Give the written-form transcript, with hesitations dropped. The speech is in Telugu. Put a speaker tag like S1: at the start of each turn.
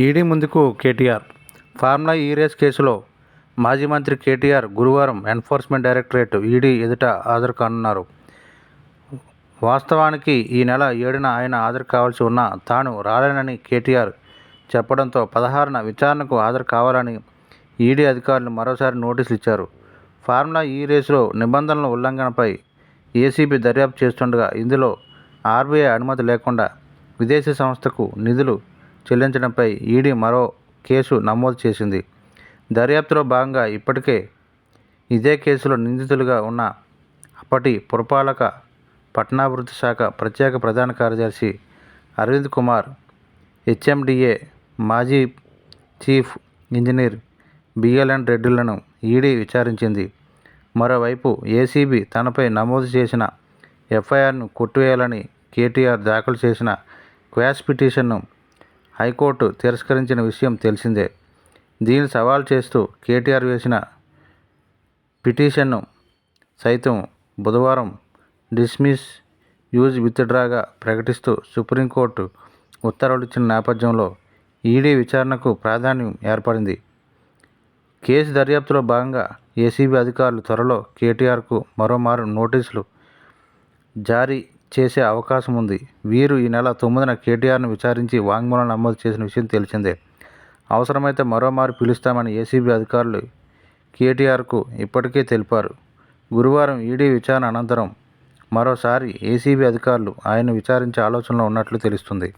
S1: ఈడీ ముందుకు కేటీఆర్. ఫార్ములా ఈ రేస్ కేసులో మాజీ మంత్రి కేటీఆర్ గురువారం ఎన్ఫోర్స్మెంట్ డైరెక్టరేట్ ఈడీ ఎదుట హాజరు కానున్నారు. వాస్తవానికి ఈ నెల 7న ఆయన హాజరు కావాల్సి ఉన్నా తాను రాలేనని కేటీఆర్ చెప్పడంతో 16న విచారణకు హాజరు కావాలని ఈడీ అధికారులు మరోసారి నోటీసులు ఇచ్చారు. ఫార్ములా ఈ రేసులో నిబంధనల ఉల్లంఘనపై ఏసీబీ దర్యాప్తు చేస్తుండగా ఇందులో ఆర్బీఐ అనుమతి లేకుండా విదేశీ సంస్థకు నిధులు చెల్లించడంపై ఈడీ మరో కేసు నమోదు చేసింది. దర్యాప్తులో భాగంగా ఇప్పటికే ఇదే కేసులో నిందితులుగా ఉన్న అప్పటి పురపాలక పట్టణాభివృద్ధి శాఖ ప్రత్యేక ప్రధాన కార్యదర్శి అరవింద్ కుమార్, హెచ్ఎండిఏ మాజీ చీఫ్ ఇంజనీర్ బిఎల్ఎన్ రెడ్డిలను ఈడీ విచారించింది. మరోవైపు ఏసీబీ తనపై నమోదు చేసిన ఎఫ్ఐఆర్ను కొట్టివేయాలని కేటీఆర్ దాఖలు చేసిన క్వాష్ పిటిషన్ను హైకోర్టు తిరస్కరించిన విషయం తెలిసిందే. దీన్ని సవాల్ చేస్తూ కేటీఆర్ వేసిన పిటిషన్ను సైతం బుధవారం డిస్మిస్, యూజ్ విత్డ్రాగా ప్రకటిస్తూ సుప్రీంకోర్టు ఉత్తర్వులిచ్చిన నేపథ్యంలో ఈడీ విచారణకు ప్రాధాన్యం ఏర్పడింది. కేసు దర్యాప్తులో భాగంగా ఏసీబీ అధికారులు త్వరలో కేటీఆర్కు మరోమారు నోటీసులు జారీ చేసే అవకాశం ఉంది. వీరు ఈ నెల 9న కేటీఆర్ను విచారించి వాంగ్మూలం నమోదు చేసిన విషయం తెలిసిందే. అవసరమైతే మరోమారు పిలుస్తామని ఏసీబీ అధికారులు కేటీఆర్కు ఇప్పటికే తెలిపారు. గురువారం ఈడీ విచారణ అనంతరం మరోసారి ఏసీబీ అధికారులు ఆయన్ను విచారించే ఆలోచనలో ఉన్నట్లు తెలుస్తుంది.